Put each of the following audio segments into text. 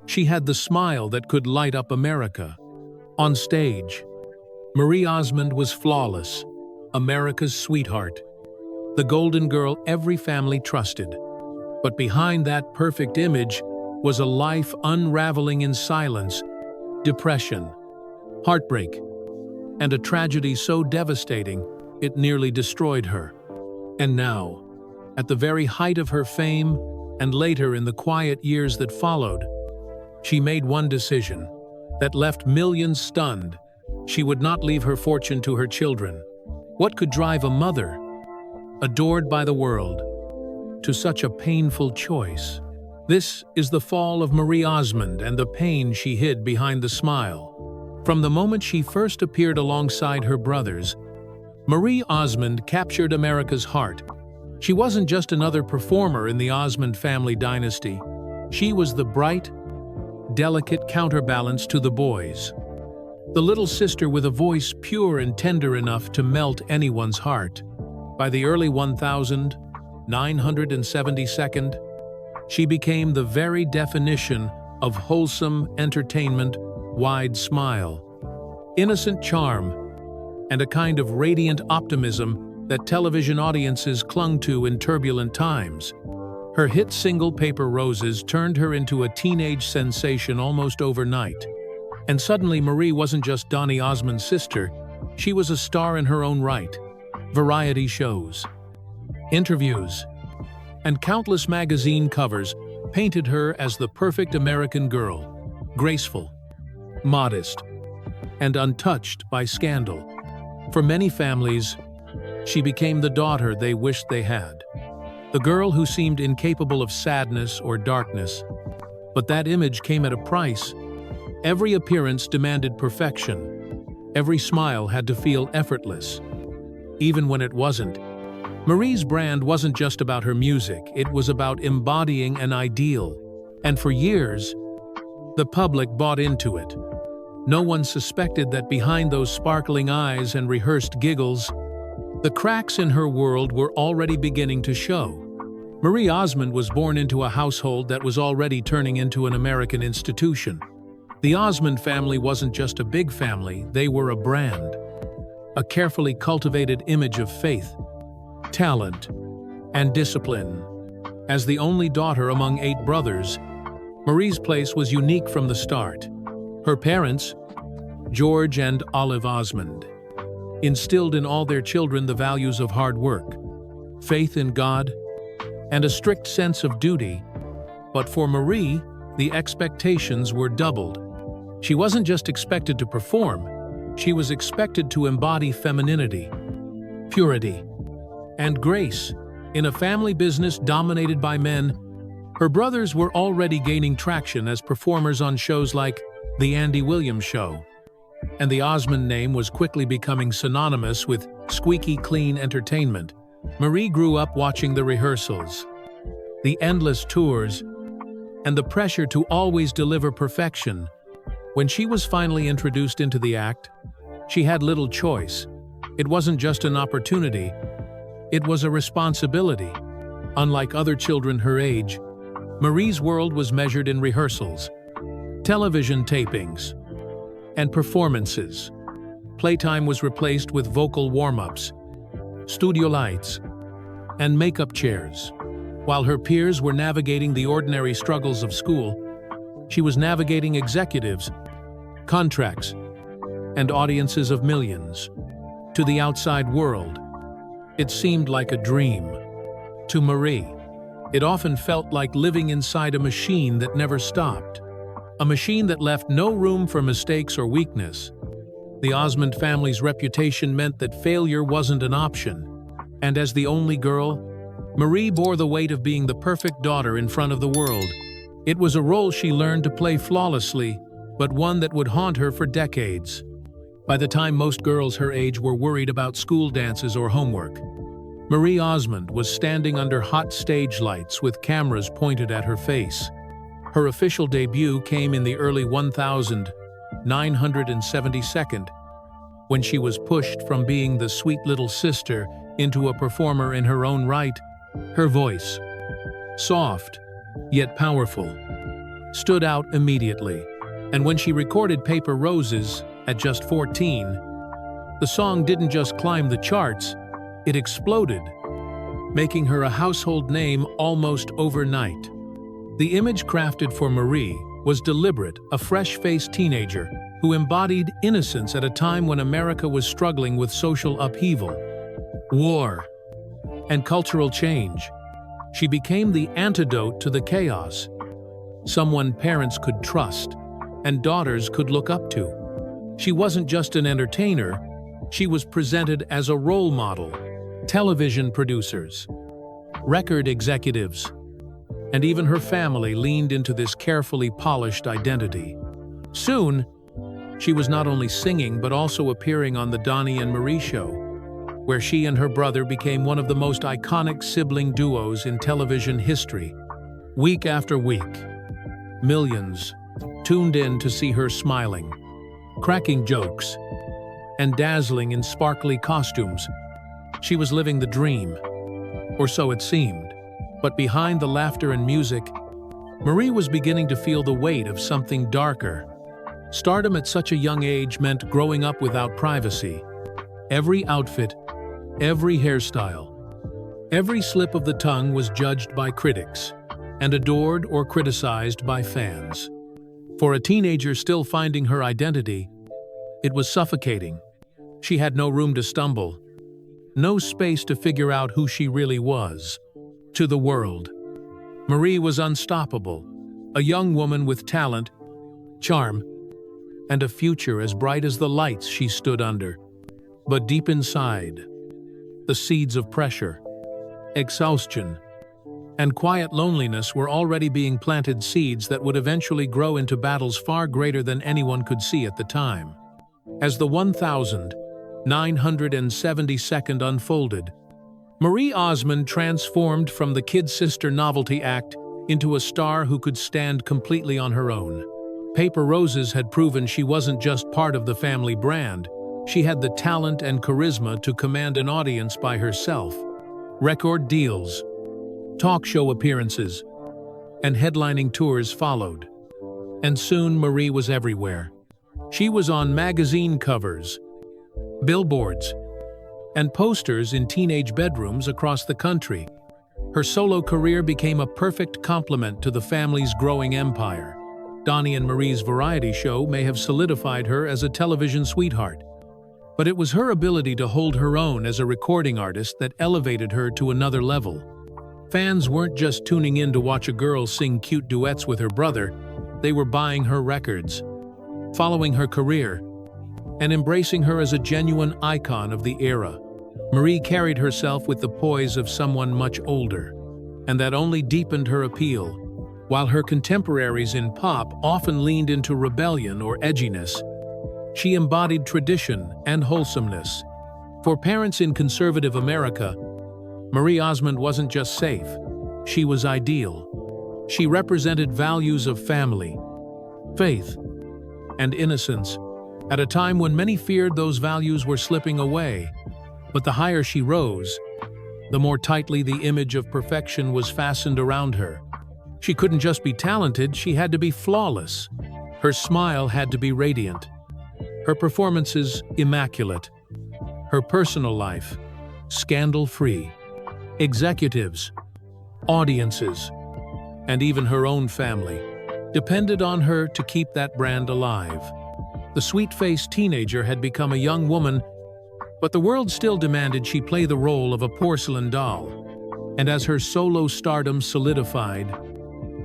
She had the smile that could light up America. On stage, Marie Osmond was flawless, America's sweetheart, the golden girl every family trusted. But behind that perfect image was a life unraveling in silence, depression, heartbreak, and a tragedy so devastating it nearly destroyed her. And now, at the very height of her fame, and later in the quiet years that followed, she made one decision that left millions stunned. She would not leave her fortune to her children. What could drive a mother, adored by the world, to such a painful choice? This is the fall of Marie Osmond and the pain she hid behind the smile. From the moment she first appeared alongside her brothers, Marie Osmond captured America's heart. She wasn't just another performer in the Osmond family dynasty. She was the bright, delicate counterbalance to the boys. The little sister with a voice pure and tender enough to melt anyone's heart. By the early 1972nd, she became the very definition of wholesome entertainment, wide smile, innocent charm, and a kind of radiant optimism that television audiences clung to in turbulent times. Her hit single Paper Roses turned her into a teenage sensation almost overnight. And suddenly Marie wasn't just Donny Osmond's sister, she was a star in her own right. Variety shows, interviews, and countless magazine covers painted her as the perfect American girl, graceful, modest, and untouched by scandal. For many families, she became the daughter they wished they had, the girl who seemed incapable of sadness or darkness. But that image came at a price. Every appearance demanded perfection. Every smile had to feel effortless, even when it wasn't. Marie's brand wasn't just about her music, it was about embodying an ideal. And for years, the public bought into it. No one suspected that behind those sparkling eyes and rehearsed giggles, the cracks in her world were already beginning to show. Marie Osmond was born into a household that was already turning into an American institution. The Osmond family wasn't just a big family, they were a brand. A carefully cultivated image of faith, talent, and discipline. As the only daughter among 8 brothers, Marie's place was unique from the start. Her parents, George and Olive Osmond, instilled in all their children the values of hard work, faith in God, and a strict sense of duty. But for Marie, the expectations were doubled. She wasn't just expected to perform, she was expected to embody femininity, purity, and grace. In a family business dominated by men, her brothers were already gaining traction as performers on shows like The Andy Williams Show, and the Osmond name was quickly becoming synonymous with squeaky clean entertainment. Marie grew up watching the rehearsals, the endless tours, and the pressure to always deliver perfection. When she was finally introduced into the act, she had little choice. It wasn't just an opportunity, it was a responsibility. Unlike other children her age, Marie's world was measured in rehearsals, television tapings, and performances. Playtime was replaced with vocal warm-ups, studio lights, and makeup chairs. While her peers were navigating the ordinary struggles of school, she was navigating executives, contracts, and audiences of millions. To the outside world, it seemed like a dream. To Marie, it often felt like living inside a machine that never stopped. A machine that left no room for mistakes or weakness. The Osmond family's reputation meant that failure wasn't an option. And as the only girl, Marie bore the weight of being the perfect daughter in front of the world. It was a role she learned to play flawlessly, but one that would haunt her for decades. By the time most girls her age were worried about school dances or homework, Marie Osmond was standing under hot stage lights with cameras pointed at her face. Her official debut came in the early 1972nd, when she was pushed from being the sweet little sister into a performer in her own right. Her voice, soft yet powerful, stood out immediately. And when she recorded Paper Roses at just 14, the song didn't just climb the charts, it exploded, making her a household name almost overnight. The image crafted for Marie was deliberate, a fresh-faced teenager who embodied innocence at a time when America was struggling with social upheaval, war, and cultural change. She became the antidote to the chaos, someone parents could trust and daughters could look up to. She wasn't just an entertainer, she was presented as a role model. Television producers, record executives, and even her family leaned into this carefully polished identity. Soon, she was not only singing but also appearing on The Donnie and Marie Show, where she and her brother became one of the most iconic sibling duos in television history. Week after week, millions tuned in to see her smiling, cracking jokes, and dazzling in sparkly costumes. She was living the dream, or so it seemed. But behind the laughter and music, Marie was beginning to feel the weight of something darker. Stardom at such a young age meant growing up without privacy. Every outfit, every hairstyle, every slip of the tongue was judged by critics and adored or criticized by fans. For a teenager still finding her identity, it was suffocating. She had no room to stumble, no space to figure out who she really was to the world. Marie was unstoppable, a young woman with talent, charm, and a future as bright as the lights she stood under. But deep inside, the seeds of pressure, exhaustion, and quiet loneliness were already being planted, seeds that would eventually grow into battles far greater than anyone could see at the time. As the 1972nd unfolded, Marie Osmond transformed from the kid sister novelty act into a star who could stand completely on her own. Paper Roses had proven she wasn't just part of the family brand, she had the talent and charisma to command an audience by herself. Record deals, talk show appearances, and headlining tours followed. And soon Marie was everywhere. She was on magazine covers, billboards, and posters in teenage bedrooms across the country. Her solo career became a perfect complement to the family's growing empire. Donnie and Marie's variety show may have solidified her as a television sweetheart, but it was her ability to hold her own as a recording artist that elevated her to another level. Fans weren't just tuning in to watch a girl sing cute duets with her brother, they were buying her records, following her career, and embracing her as a genuine icon of the era. Marie carried herself with the poise of someone much older, and that only deepened her appeal. While her contemporaries in pop often leaned into rebellion or edginess, she embodied tradition and wholesomeness. For parents in conservative America, Marie Osmond wasn't just safe, she was ideal. She represented values of family, faith, and innocence, at a time when many feared those values were slipping away. But the higher she rose, the more tightly the image of perfection was fastened around her. She couldn't just be talented, she had to be flawless. Her smile had to be radiant, her performances immaculate, her personal life scandal-free. Executives, audiences, and even her own family depended on her to keep that brand alive. The sweet-faced teenager had become a young woman, but the world still demanded she play the role of a porcelain doll. And as her solo stardom solidified,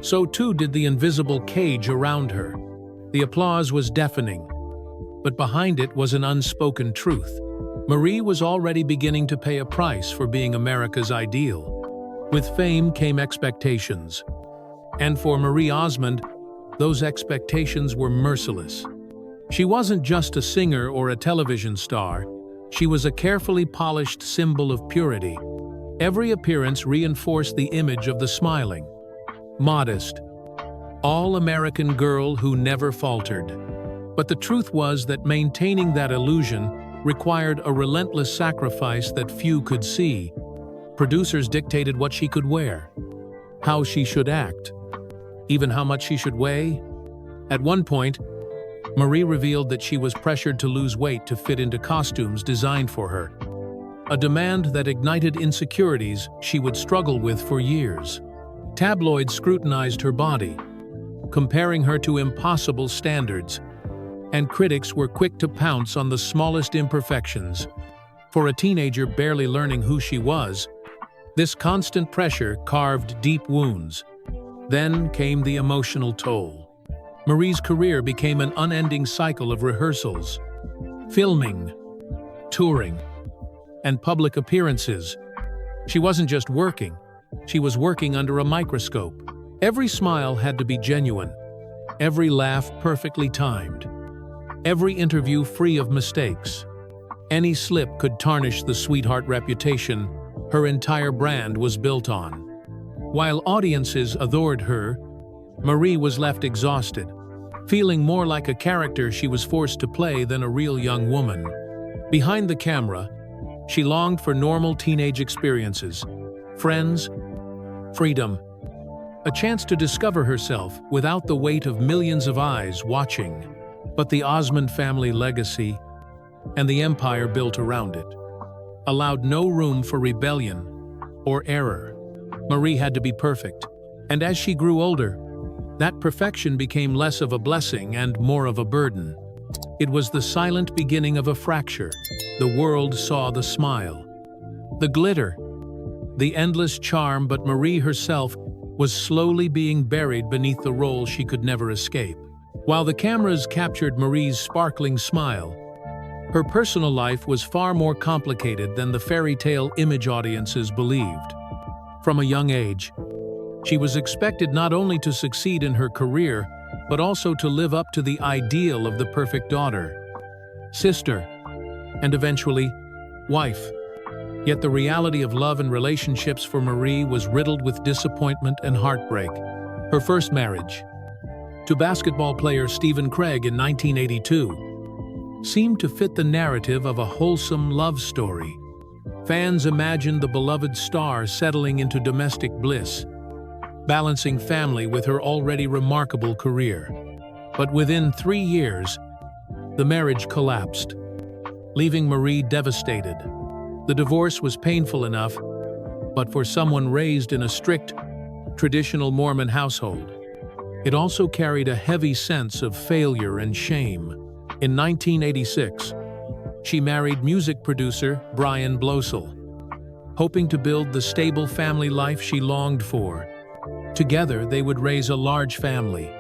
so too did the invisible cage around her. The applause was deafening, but behind it was an unspoken truth. Marie was already beginning to pay a price for being America's ideal. With fame came expectations. And for Marie Osmond, those expectations were merciless. She wasn't just a singer or a television star, she was a carefully polished symbol of purity. Every appearance reinforced the image of the smiling, modest, all-American girl who never faltered. But the truth was that maintaining that illusion required a relentless sacrifice that few could see. Producers dictated what she could wear, how she should act, even how much she should weigh. At one point, Marie revealed that she was pressured to lose weight to fit into costumes designed for her, a demand that ignited insecurities she would struggle with for years. Tabloids scrutinized her body, comparing her to impossible standards, and critics were quick to pounce on the smallest imperfections. For a teenager barely learning who she was, this constant pressure carved deep wounds. Then came the emotional toll. Marie's career became an unending cycle of rehearsals, filming, touring, and public appearances. She wasn't just working, she was working under a microscope. Every smile had to be genuine, every laugh perfectly timed, every interview free of mistakes. Any slip could tarnish the sweetheart reputation her entire brand was built on. While audiences adored her, Marie was left exhausted, feeling more like a character she was forced to play than a real young woman. Behind the camera, she longed for normal teenage experiences, friends, freedom, a chance to discover herself without the weight of millions of eyes watching. But the Osmond family legacy and the empire built around it allowed no room for rebellion or error. Marie had to be perfect, and as she grew older, that perfection became less of a blessing and more of a burden. It was the silent beginning of a fracture. The world saw the smile, the glitter, the endless charm, but Marie herself was slowly being buried beneath the role she could never escape. While the cameras captured Marie's sparkling smile, her personal life was far more complicated than the fairy tale image audiences believed. From a young age, she was expected not only to succeed in her career, but also to live up to the ideal of the perfect daughter, sister, and eventually, wife. Yet the reality of love and relationships for Marie was riddled with disappointment and heartbreak. Her first marriage, to basketball player Stephen Craig in 1982, seemed to fit the narrative of a wholesome love story. Fans imagined the beloved star settling into domestic bliss, balancing family with her already remarkable career. But within 3 years, the marriage collapsed, leaving Marie devastated. The divorce was painful enough, but for someone raised in a strict, traditional Mormon household, it also carried a heavy sense of failure and shame. In 1986, she married music producer Brian Blosel, hoping to build the stable family life she longed for. Together, they would raise a large family,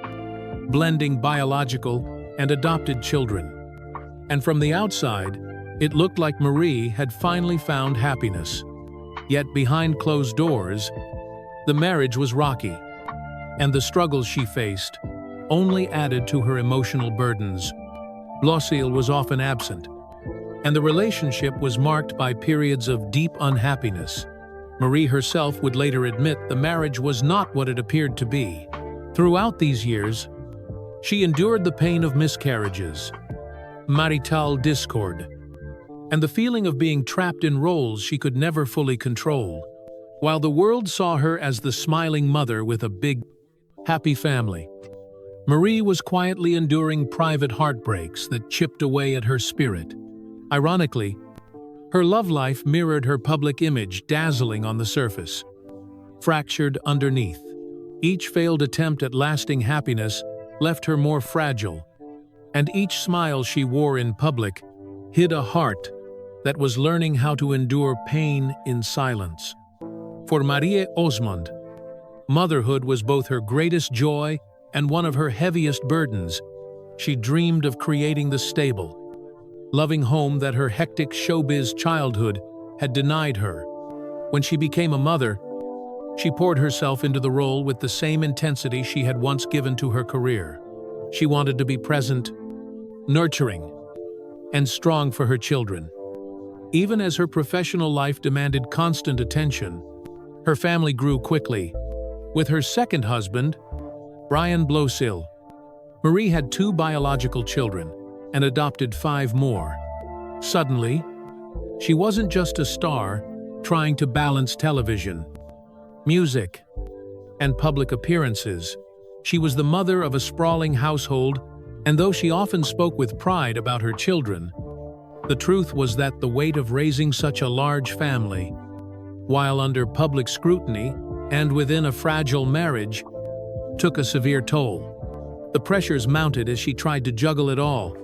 blending biological and adopted children. And from the outside, it looked like Marie had finally found happiness. Yet behind closed doors, the marriage was rocky, and the struggles she faced only added to her emotional burdens. Blosel was often absent, and the relationship was marked by periods of deep unhappiness. Marie herself would later admit the marriage was not what it appeared to be. Throughout these years, she endured the pain of miscarriages, marital discord, and the feeling of being trapped in roles she could never fully control. While the world saw her as the smiling mother with a big, happy family, Marie was quietly enduring private heartbreaks that chipped away at her spirit. Ironically, her love life mirrored her public image, dazzling on the surface, fractured underneath. Each failed attempt at lasting happiness left her more fragile, and each smile she wore in public hid a heart that was learning how to endure pain in silence. For Marie Osmond, motherhood was both her greatest joy and one of her heaviest burdens. She dreamed of creating the stable, loving home that her hectic showbiz childhood had denied her. When she became a mother, she poured herself into the role with the same intensity she had once given to her career. She wanted to be present, nurturing, and strong for her children. Even as her professional life demanded constant attention, her family grew quickly. With her second husband, Brian Blosel, Marie had 2 biological children and adopted 5 more. Suddenly, she wasn't just a star trying to balance television, music, and public appearances. She was the mother of a sprawling household, and though she often spoke with pride about her children, the truth was that the weight of raising such a large family, while under public scrutiny and within a fragile marriage, took a severe toll. The pressures mounted as she tried to juggle it all.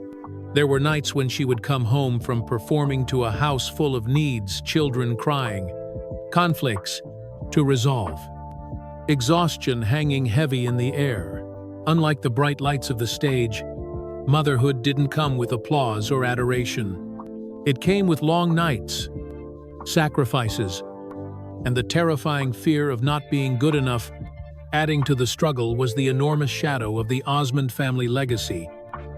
There were nights when she would come home from performing to a house full of needs, children crying, conflicts to resolve, exhaustion hanging heavy in the air. Unlike the bright lights of the stage, motherhood didn't come with applause or adoration. It came with long nights, sacrifices, and the terrifying fear of not being good enough. Adding to the struggle was the enormous shadow of the Osmond family legacy.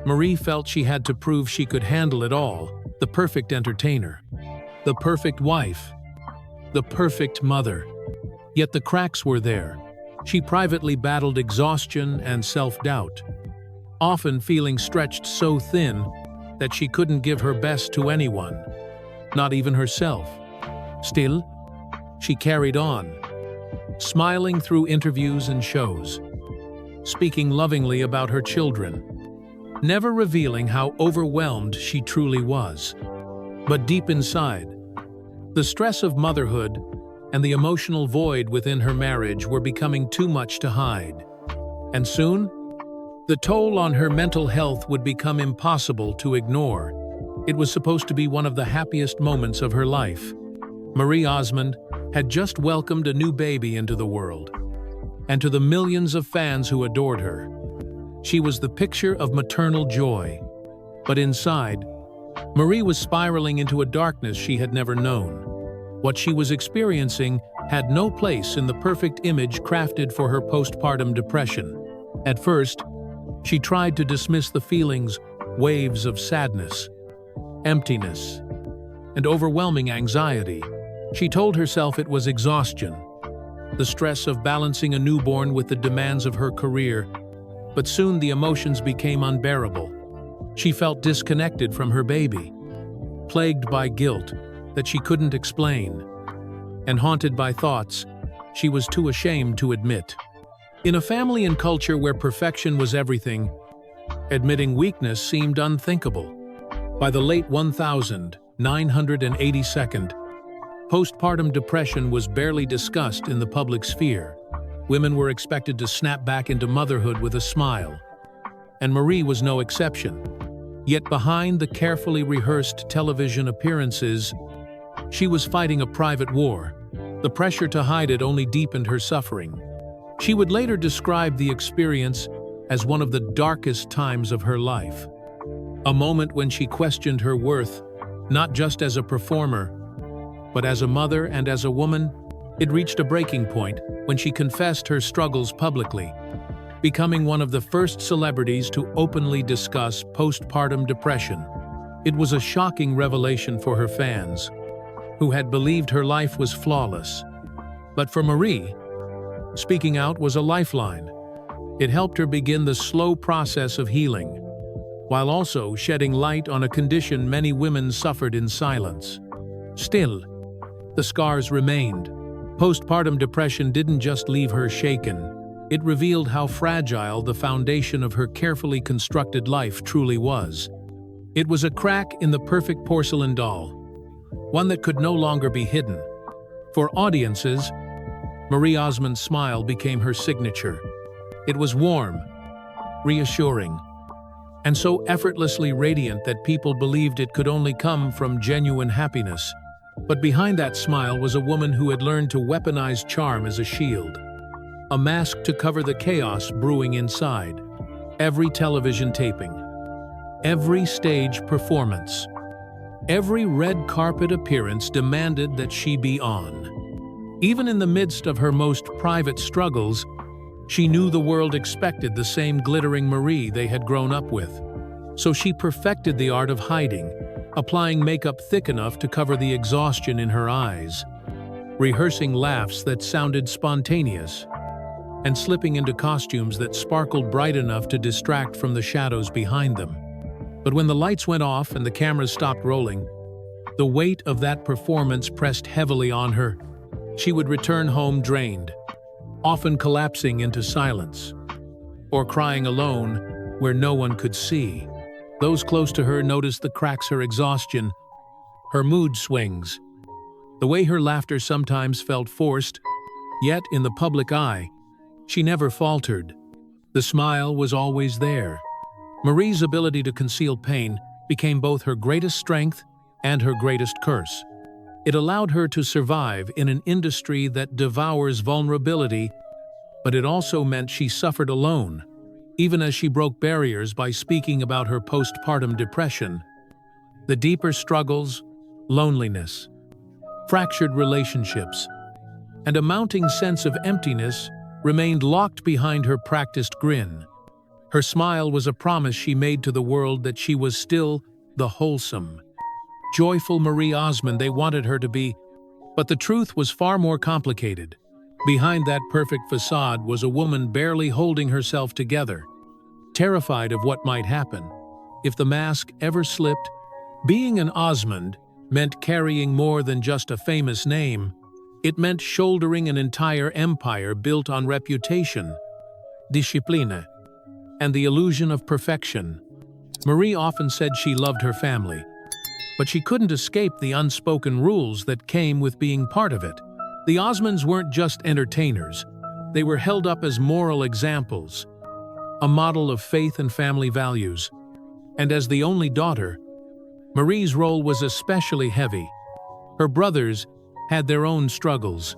Marie felt she had to prove she could handle it all: the perfect entertainer, the perfect wife, the perfect mother. Yet the cracks were there. She privately battled exhaustion and self-doubt, often feeling stretched so thin that she couldn't give her best to anyone, not even herself. Still, she carried on, smiling through interviews and shows, speaking lovingly about her children, never revealing how overwhelmed she truly was. But deep inside, the stress of motherhood and the emotional void within her marriage were becoming too much to hide. And soon, the toll on her mental health would become impossible to ignore. It was supposed to be one of the happiest moments of her life. Marie Osmond had just welcomed a new baby into the world, and to the millions of fans who adored her, she was the picture of maternal joy. But inside, Marie was spiraling into a darkness she had never known. What she was experiencing had no place in the perfect image crafted for her postpartum depression. At first, she tried to dismiss the feelings, waves of sadness, emptiness, and overwhelming anxiety. She told herself it was exhaustion, the stress of balancing a newborn with the demands of her career. But soon the emotions became unbearable. She felt disconnected from her baby, plagued by guilt that she couldn't explain, and haunted by thoughts she was too ashamed to admit. In a family and culture where perfection was everything, admitting weakness seemed unthinkable. By the late 1982nd, postpartum depression was barely discussed in the public sphere. Women were expected to snap back into motherhood with a smile, and Marie was no exception. Yet behind the carefully rehearsed television appearances, she was fighting a private war. The pressure to hide it only deepened her suffering. She would later describe the experience as one of the darkest times of her life, a moment when she questioned her worth, not just as a performer, but as a mother and as a woman. It reached a breaking point when she confessed her struggles publicly, becoming one of the first celebrities to openly discuss postpartum depression. It was a shocking revelation for her fans, who had believed her life was flawless. But for Marie, speaking out was a lifeline. It helped her begin the slow process of healing, while also shedding light on a condition many women suffered in silence. Still, the scars remained. Postpartum depression didn't just leave her shaken. It revealed how fragile the foundation of her carefully constructed life truly was. It was a crack in the perfect porcelain doll, one that could no longer be hidden. For audiences, Marie Osmond's smile became her signature. It was warm, reassuring, and so effortlessly radiant that people believed it could only come from genuine happiness. But behind that smile was a woman who had learned to weaponize charm as a shield, a mask to cover the chaos brewing inside. Every television taping, every stage performance, every red carpet appearance demanded that she be on. Even in the midst of her most private struggles, she knew the world expected the same glittering Marie they had grown up with. So she perfected the art of hiding, applying makeup thick enough to cover the exhaustion in her eyes, rehearsing laughs that sounded spontaneous, and slipping into costumes that sparkled bright enough to distract from the shadows behind them. But when the lights went off and the cameras stopped rolling, the weight of that performance pressed heavily on her. She would return home drained, often collapsing into silence. or crying alone where no one could see. Those close to her noticed the cracks, her exhaustion, her mood swings, the way her laughter sometimes felt forced, yet in the public eye, she never faltered. The smile was always there. Marie's ability to conceal pain became both her greatest strength and her greatest curse. It allowed her to survive in an industry that devours vulnerability, but it also meant she suffered alone, even as she broke barriers by speaking about her postpartum depression. The deeper struggles, loneliness, fractured relationships, and a mounting sense of emptiness remained locked behind her practiced grin. Her smile was a promise she made to the world that she was still the wholesome, joyful Marie Osmond they wanted her to be, but the truth was far more complicated. Behind that perfect facade was a woman barely holding herself together, terrified of what might happen if the mask ever slipped. Being an Osmond meant carrying more than just a famous name. It meant shouldering an entire empire built on reputation, discipline, and the illusion of perfection. Marie often said she loved her family, but she couldn't escape the unspoken rules that came with being part of it. The Osmonds weren't just entertainers. They were held up as moral examples, a model of faith and family values. And as the only daughter, Marie's role was especially heavy. Her brothers had their own struggles,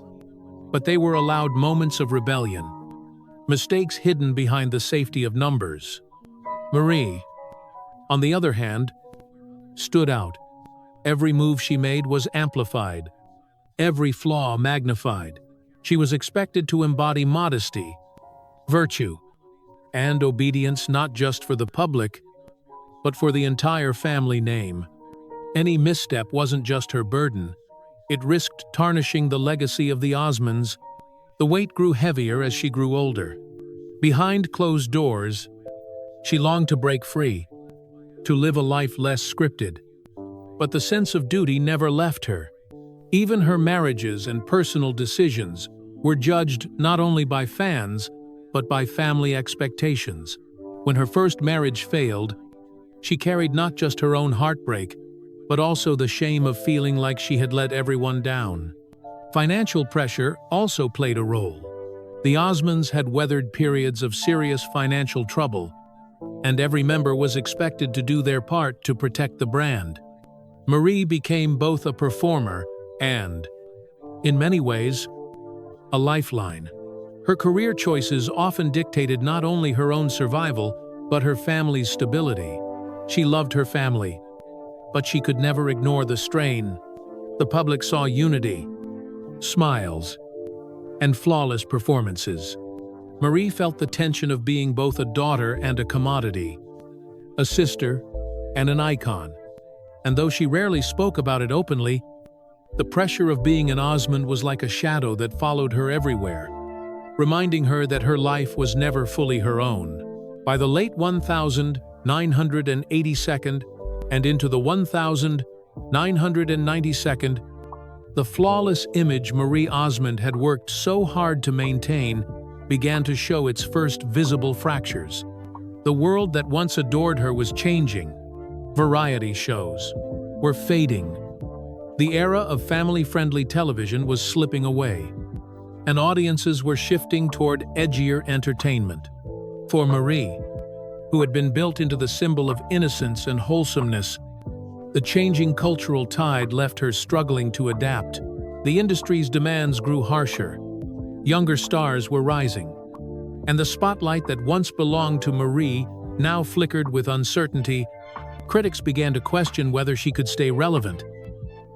but they were allowed moments of rebellion, mistakes hidden behind the safety of numbers. Marie, on the other hand, stood out. Every move she made was amplified, every flaw magnified. She was expected to embody modesty, virtue, and obedience not just for the public, but for the entire family name. Any misstep wasn't just her burden. It risked tarnishing the legacy of the Osmonds. The weight grew heavier as she grew older. Behind closed doors, she longed to break free, to live a life less scripted. But the sense of duty never left her. Even her marriages and personal decisions were judged not only by fans, but by family expectations. When her first marriage failed, she carried not just her own heartbreak, but also the shame of feeling like she had let everyone down. Financial pressure also played a role. The Osmonds had weathered periods of serious financial trouble, and every member was expected to do their part to protect the brand. Marie became both a performer and, in many ways, a lifeline. Her career choices often dictated not only her own survival, but her family's stability. She loved her family, but she could never ignore the strain. The public saw unity, smiles, and flawless performances. Marie felt the tension of being both a daughter and a commodity, a sister and an icon. And though she rarely spoke about it openly, the pressure of being an Osmond was like a shadow that followed her everywhere, reminding her that her life was never fully her own. By the late 1982nd and into the 1992nd, the flawless image Marie Osmond had worked so hard to maintain began to show its first visible fractures. The world that once adored her was changing. Variety shows were fading. The era of family-friendly television was slipping away, and audiences were shifting toward edgier entertainment. For Marie, who had been built into the symbol of innocence and wholesomeness, the changing cultural tide left her struggling to adapt. The industry's demands grew harsher. Younger stars were rising, and the spotlight that once belonged to Marie now flickered with uncertainty. Critics began to question whether she could stay relevant,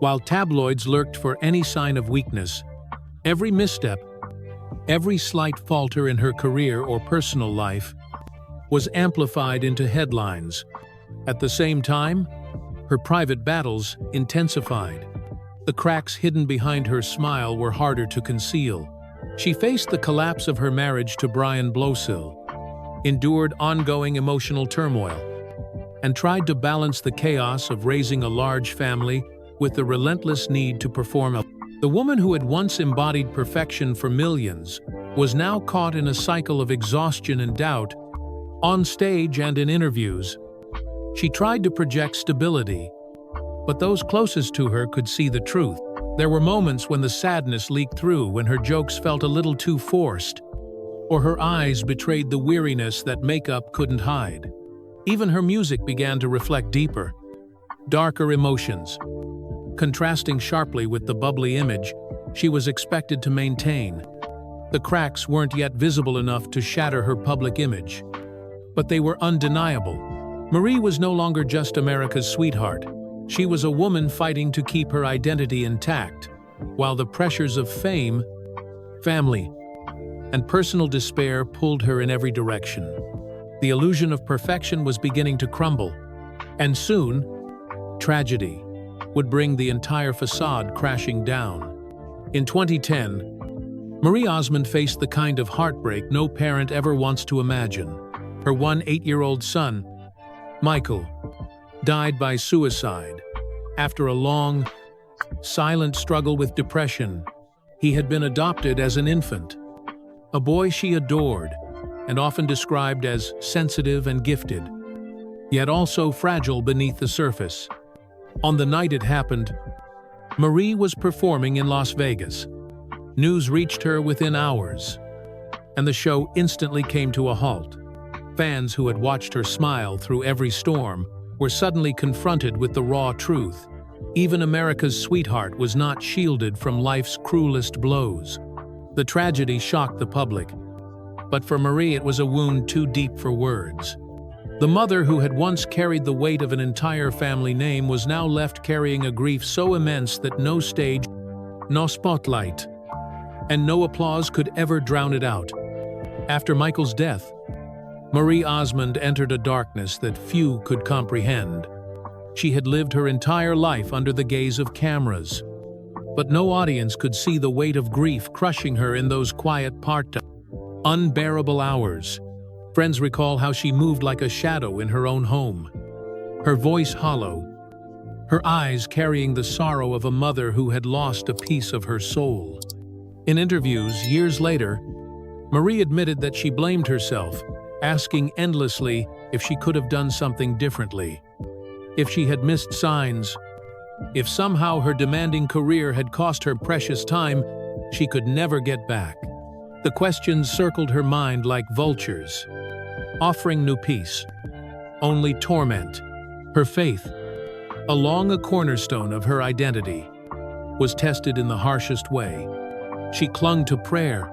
while tabloids lurked for any sign of weakness. Every misstep, every slight falter in her career or personal life, was amplified into headlines. At the same time, her private battles intensified. The cracks hidden behind her smile were harder to conceal. She faced the collapse of her marriage to Brian Blosil, endured ongoing emotional turmoil, and tried to balance the chaos of raising a large family with the relentless need to perform. The woman who had once embodied perfection for millions was now caught in a cycle of exhaustion and doubt On stage and in interviews, she tried to project stability, but those closest to her could see the truth. There were moments when the sadness leaked through, when her jokes felt a little too forced, or her eyes betrayed the weariness that makeup couldn't hide. Even her music began to reflect deeper, darker emotions. Contrasting sharply with the bubbly image she was expected to maintain. The cracks weren't yet visible enough to shatter her public image, but they were undeniable. Marie was no longer just America's sweetheart. She was a woman fighting to keep her identity intact, while the pressures of fame, family, and personal despair pulled her in every direction. The illusion of perfection was beginning to crumble, and soon, tragedy would bring the entire facade crashing down. In 2010, Marie Osmond faced the kind of heartbreak no parent ever wants to imagine. Her 8-year-old son, Michael, died by suicide. After a long, silent struggle with depression, he had been adopted as an infant. A boy she adored, and often described as sensitive and gifted, yet also fragile beneath the surface. On the night it happened, Marie was performing in Las Vegas. News reached her within hours, and the show instantly came to a halt. Fans who had watched her smile through every storm were suddenly confronted with the raw truth. Even America's sweetheart was not shielded from life's cruelest blows. The tragedy shocked the public, but for Marie it was a wound too deep for words. The mother who had once carried the weight of an entire family name was now left carrying a grief so immense that no stage, no spotlight, and no applause could ever drown it out. After Michael's death, Marie Osmond entered a darkness that few could comprehend. She had lived her entire life under the gaze of cameras, but no audience could see the weight of grief crushing her in those quiet part-time, unbearable hours. Friends recall how she moved like a shadow in her own home, her voice hollow, her eyes carrying the sorrow of a mother who had lost a piece of her soul. In interviews years later, Marie admitted that she blamed herself, asking endlessly if she could have done something differently, if she had missed signs, if somehow her demanding career had cost her precious time she could never get back. The questions circled her mind like vultures, offering no peace, only torment. Her faith, along a cornerstone of her identity, was tested in the harshest way. She clung to prayer,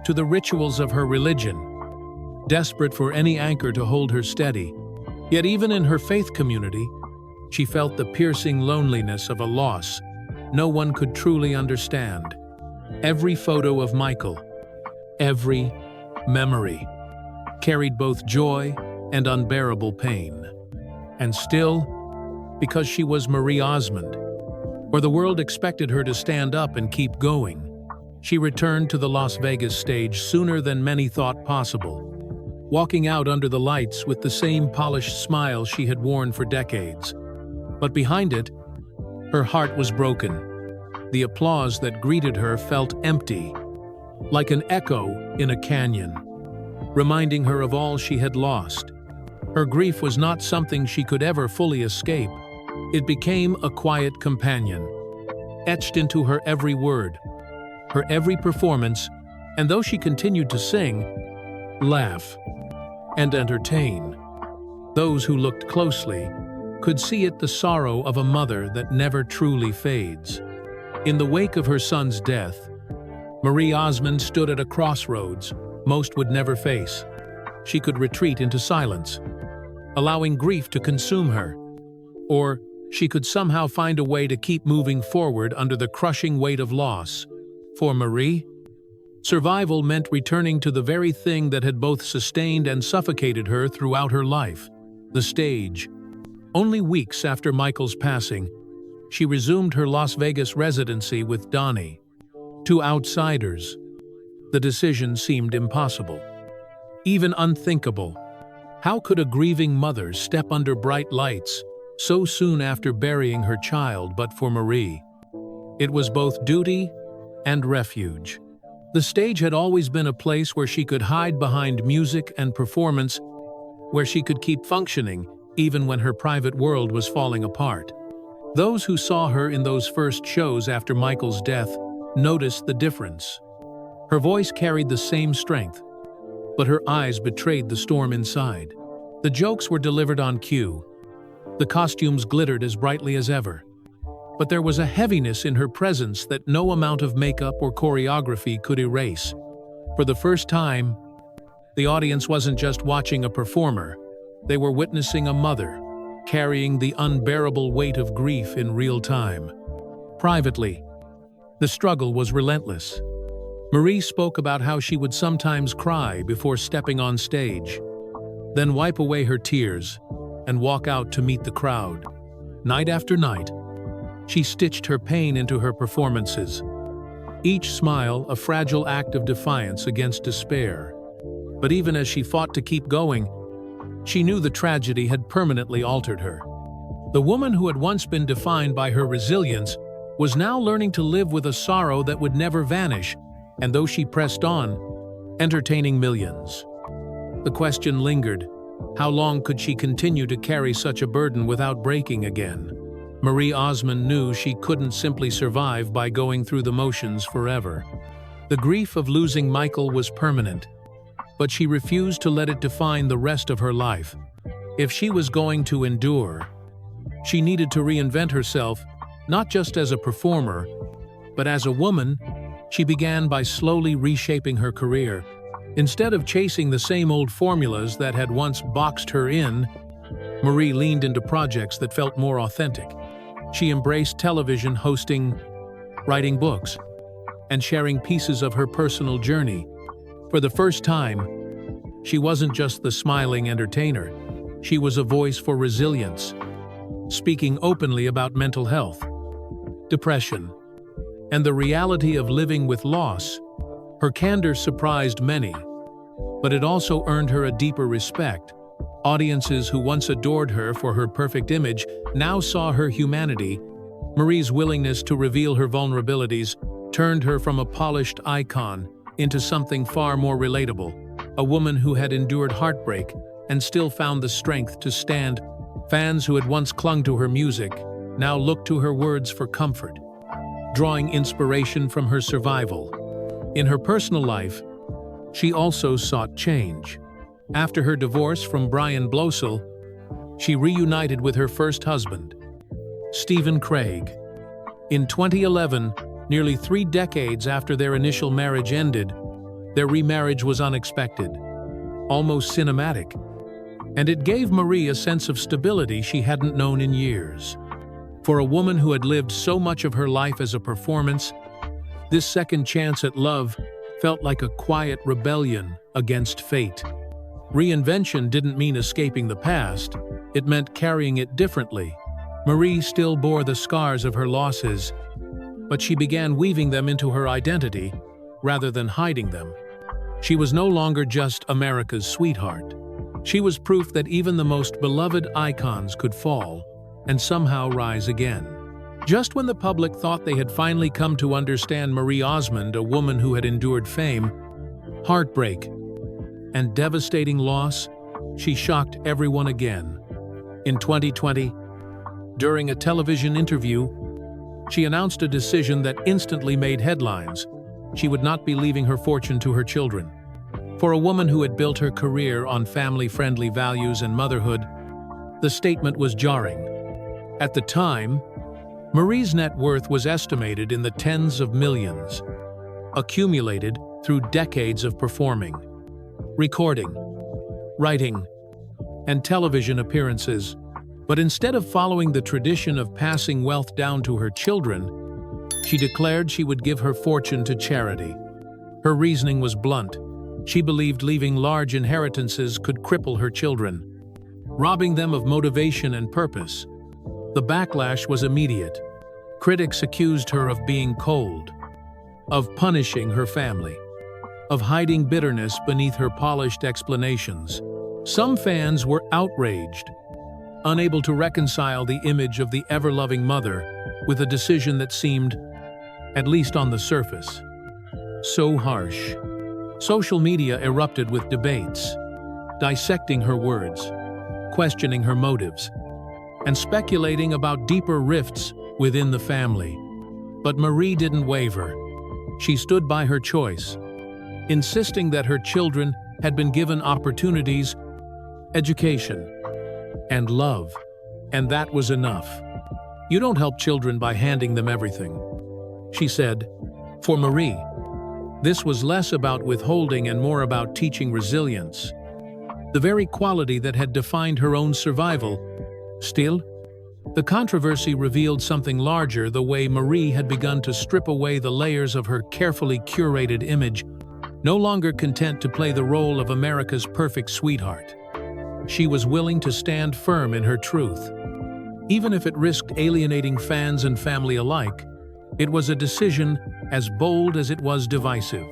to the rituals of her religion, desperate for any anchor to hold her steady. Yet even in her faith community, she felt the piercing loneliness of a loss no one could truly understand. Every photo of Michael, every memory, carried both joy and unbearable pain. And still, because she was Marie Osmond, or the world expected her to stand up and keep going, she returned to the Las Vegas stage sooner than many thought possible, walking out under the lights with the same polished smile she had worn for decades. But behind it, her heart was broken. The applause that greeted her felt empty, like an echo in a canyon, reminding her of all she had lost. Her grief was not something she could ever fully escape. It became a quiet companion, etched into her every word, her every performance, and though she continued to sing, laugh, and entertain, those who looked closely could see it the sorrow of a mother that never truly fades. In the wake of her son's death, Marie Osmond stood at a crossroads most would never face. She could retreat into silence, allowing grief to consume her, or she could somehow find a way to keep moving forward under the crushing weight of loss. For Marie, survival meant returning to the very thing that had both sustained and suffocated her throughout her life, the stage. Only weeks after Michael's passing, she resumed her Las Vegas residency with Donnie. To outsiders, the decision seemed impossible, even unthinkable. How could a grieving mother step under bright lights so soon after burying her child? But for Marie, it was both duty and refuge. The stage had always been a place where she could hide behind music and performance, where she could keep functioning even when her private world was falling apart. Those who saw her in those first shows after Michael's death noticed the difference. Her voice carried the same strength, but her eyes betrayed the storm inside. The jokes were delivered on cue. The costumes glittered as brightly as ever. But there was a heaviness in her presence that no amount of makeup or choreography could erase. For the first time, the audience wasn't just watching a performer. They were witnessing a mother, carrying the unbearable weight of grief in real time. Privately, the struggle was relentless. Marie spoke about how she would sometimes cry before stepping on stage, then wipe away her tears and walk out to meet the crowd. Night after night, she stitched her pain into her performances, each smile a fragile act of defiance against despair. But even as she fought to keep going, she knew the tragedy had permanently altered her. The woman who had once been defined by her resilience was now learning to live with a sorrow that would never vanish, and though she pressed on, entertaining millions. The question lingered: how long could she continue to carry such a burden without breaking again? Marie Osmond knew she couldn't simply survive by going through the motions forever. The grief of losing Michael was permanent, but she refused to let it define the rest of her life. If she was going to endure, she needed to reinvent herself, not just as a performer, but as a woman. She began by slowly reshaping her career. Instead of chasing the same old formulas that had once boxed her in, Marie leaned into projects that felt more authentic. She embraced television, hosting, writing books, and sharing pieces of her personal journey. For the first time, she wasn't just the smiling entertainer. She was a voice for resilience, speaking openly about mental health, depression, and the reality of living with loss. Her candor surprised many, but it also earned her a deeper respect. Audiences who once adored her for her perfect image now saw her humanity. Marie's willingness to reveal her vulnerabilities turned her from a polished icon into something far more relatable, a woman who had endured heartbreak and still found the strength to stand. Fans who had once clung to her music now looked to her words for comfort, drawing inspiration from her survival. In her personal life, she also sought change. After her divorce from Brian Blosel, she reunited with her first husband, Stephen Craig. In 2011, nearly 3 decades after their initial marriage ended, their remarriage was unexpected, almost cinematic, and it gave Marie a sense of stability she hadn't known in years. For a woman who had lived so much of her life as a performance, this second chance at love felt like a quiet rebellion against fate. Reinvention didn't mean escaping the past, it meant carrying it differently. Marie still bore the scars of her losses, but she began weaving them into her identity rather than hiding them. She was no longer just America's sweetheart. She was proof that even the most beloved icons could fall and somehow rise again. Just when the public thought they had finally come to understand Marie Osmond, a woman who had endured fame, heartbreak, and devastating loss, she shocked everyone again. In 2020, during a television interview, she announced a decision that instantly made headlines. She would not be leaving her fortune to her children. For a woman who had built her career on family-friendly values and motherhood, the statement was jarring. At the time, Marie's net worth was estimated in the tens of millions, accumulated through decades of performing, recording, writing, and television appearances. But instead of following the tradition of passing wealth down to her children, she declared she would give her fortune to charity. Her reasoning was blunt. She believed leaving large inheritances could cripple her children, robbing them of motivation and purpose. The backlash was immediate. Critics accused her of being cold, of punishing her family, of hiding bitterness beneath her polished explanations. Some fans were outraged, unable to reconcile the image of the ever-loving mother with a decision that seemed, at least on the surface, so harsh. Social media erupted with debates. dissecting her words, questioning her motives, and speculating about deeper rifts within the family. But Marie didn't waver. She stood by her choice, insisting that her children had been given opportunities, education, and love, and that was enough. "You don't help children by handing them everything," she said. For Marie, this was less about withholding and more about teaching resilience, the very quality that had defined her own survival. Still, the controversy revealed something larger: the way Marie had begun to strip away the layers of her carefully curated image, no longer content to play the role of America's perfect sweetheart. She was willing to stand firm in her truth. Even if it risked alienating fans and family alike, it was a decision as bold as it was divisive.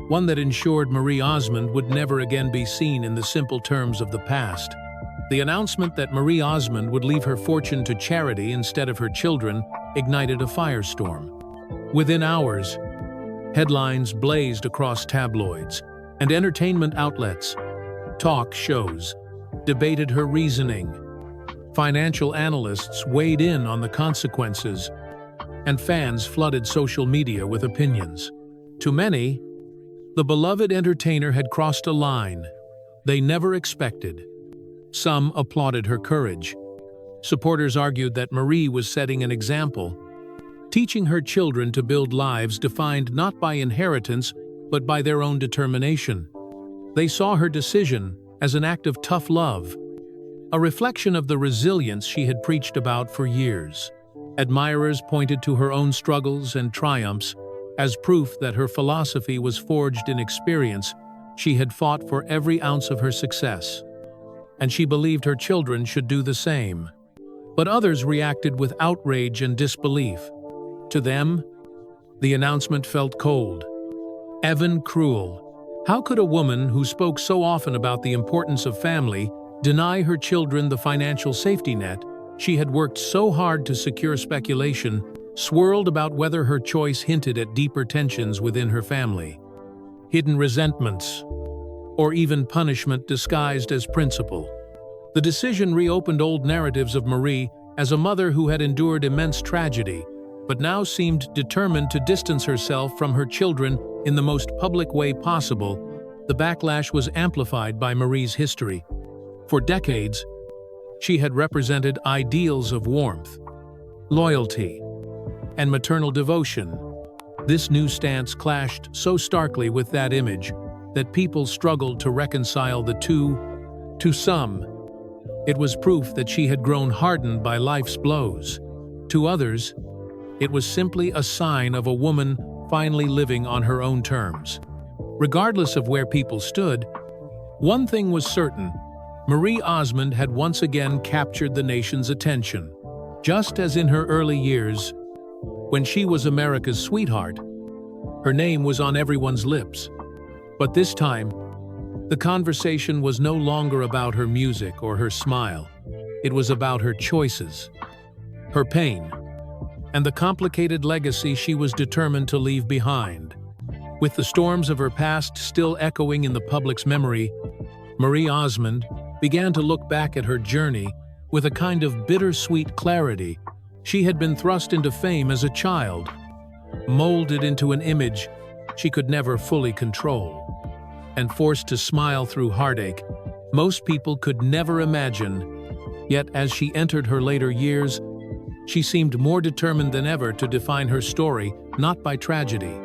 One that ensured Marie Osmond would never again be seen in the simple terms of the past. The announcement that Marie Osmond would leave her fortune to charity instead of her children ignited a firestorm. Within hours, headlines blazed across tabloids, and entertainment outlets, talk shows, debated her reasoning. Financial analysts weighed in on the consequences, and fans flooded social media with opinions. To many, the beloved entertainer had crossed a line they never expected. Some applauded her courage. Supporters argued that Marie was setting an example, teaching her children to build lives defined not by inheritance but by their own determination. They saw her decision as an act of tough love, a reflection of the resilience she had preached about for years. Admirers pointed to her own struggles and triumphs as proof that her philosophy was forged in experience. She had fought for every ounce of her success, and she believed her children should do the same. But others reacted with outrage and disbelief. To them, the announcement felt cold, even cruel. How could a woman who spoke so often about the importance of family deny her children the financial safety net she had worked so hard to secure? Speculation swirled about whether her choice hinted at deeper tensions within her family, hidden resentments, or even punishment disguised as principle. The decision reopened old narratives of Marie as a mother who had endured immense tragedy, but now seemed determined to distance herself from her children in the most public way possible. The backlash was amplified by Marie's history. For decades, she had represented ideals of warmth, loyalty, and maternal devotion. This new stance clashed so starkly with that image that people struggled to reconcile the two. To some, it was proof that she had grown hardened by life's blows. To others, it was simply a sign of a woman finally living on her own terms. Regardless of where people stood, one thing was certain: Marie Osmond had once again captured the nation's attention. Just as in her early years, when she was America's sweetheart, her name was on everyone's lips. But this time, the conversation was no longer about her music or her smile. It was about her choices, her pain, and the complicated legacy she was determined to leave behind. With the storms of her past still echoing in the public's memory, Marie Osmond began to look back at her journey with a kind of bittersweet clarity. She had been thrust into fame as a child, molded into an image she could never fully control, and forced to smile through heartache most people could never imagine. Yet as she entered her later years, she seemed more determined than ever to define her story not by tragedy,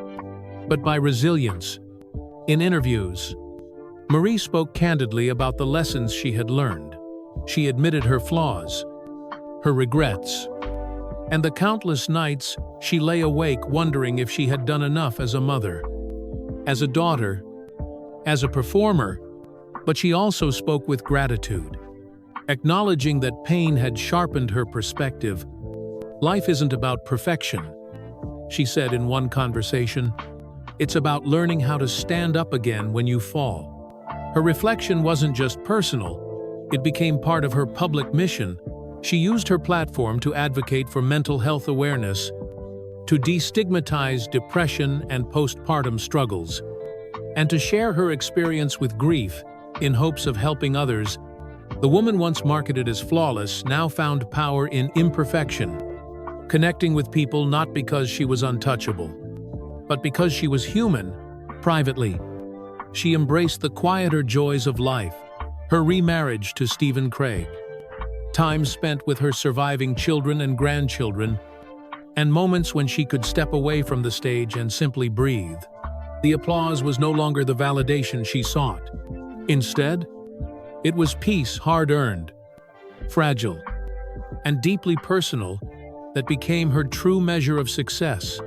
but by resilience. In interviews, Marie spoke candidly about the lessons she had learned. She admitted her flaws, her regrets, and the countless nights she lay awake wondering if she had done enough as a mother, as a daughter, as a performer. But she also spoke with gratitude, acknowledging that pain had sharpened her perspective. "Life isn't about perfection," she said in one conversation. "It's about learning how to stand up again when you fall." Her reflection wasn't just personal, it became part of her public mission. She used her platform to advocate for mental health awareness, to destigmatize depression and postpartum struggles, and to share her experience with grief in hopes of helping others, the woman once marketed as flawless now found power in imperfection, connecting with people not because she was untouchable, but because she was human. Privately, she embraced the quieter joys of life, her remarriage to Stephen Craig, time spent with her surviving children and grandchildren, and moments when she could step away from the stage and simply breathe. The applause was no longer the validation she sought. Instead, it was peace hard-earned, fragile, and deeply personal that became her true measure of success.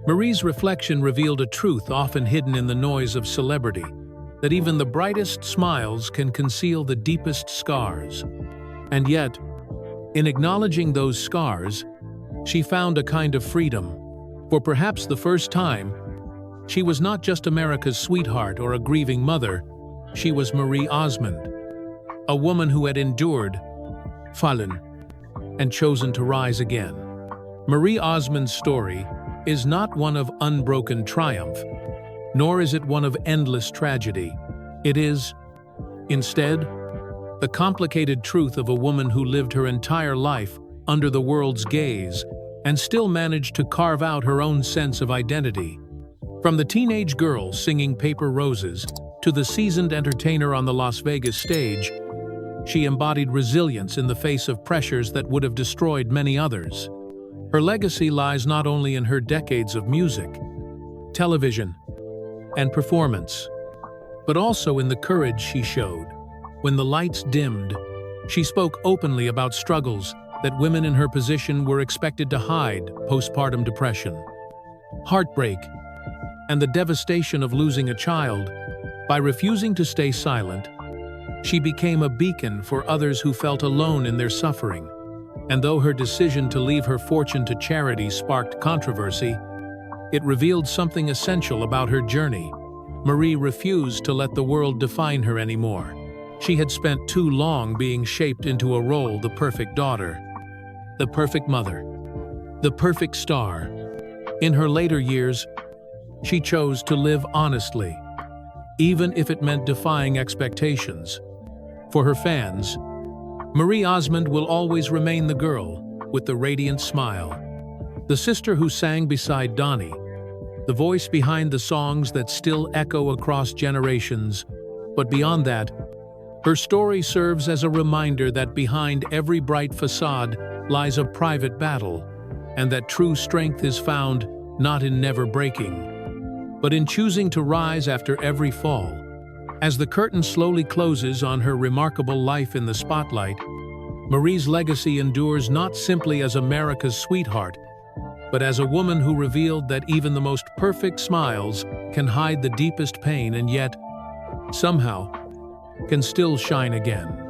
Marie's reflection revealed a truth often hidden in the noise of celebrity, that even the brightest smiles can conceal the deepest scars. And yet, in acknowledging those scars, she found a kind of freedom. For perhaps the first time, she was not just America's sweetheart or a grieving mother, she was Marie Osmond, a woman who had endured, fallen, and chosen to rise again. Marie Osmond's story is not one of unbroken triumph, nor is it one of endless tragedy. It is, instead, the complicated truth of a woman who lived her entire life under the world's gaze and still managed to carve out her own sense of identity. From the teenage girl singing Paper Roses to the seasoned entertainer on the Las Vegas stage, she embodied resilience in the face of pressures that would have destroyed many others. Her legacy lies not only in her decades of music, television, and performance, but also in the courage she showed. When the lights dimmed, she spoke openly about struggles that women in her position were expected to hide: postpartum depression, heartbreak, and the devastation of losing a child. By refusing to stay silent, she became a beacon for others who felt alone in their suffering. And though her decision to leave her fortune to charity sparked controversy, it revealed something essential about her journey. Marie refused to let the world define her anymore. She had spent too long being shaped into a role: the perfect daughter, the perfect mother, the perfect star. In her later years, she chose to live honestly, even if it meant defying expectations. For her fans, Marie Osmond will always remain the girl with the radiant smile, the sister who sang beside Donnie, the voice behind the songs that still echo across generations. But beyond that, her story serves as a reminder that behind every bright facade lies a private battle, and that true strength is found not in never breaking, but in choosing to rise after every fall. As the curtain slowly closes on her remarkable life in the spotlight, Marie's legacy endures not simply as America's sweetheart, but as a woman who revealed that even the most perfect smiles can hide the deepest pain and yet, somehow, can still shine again.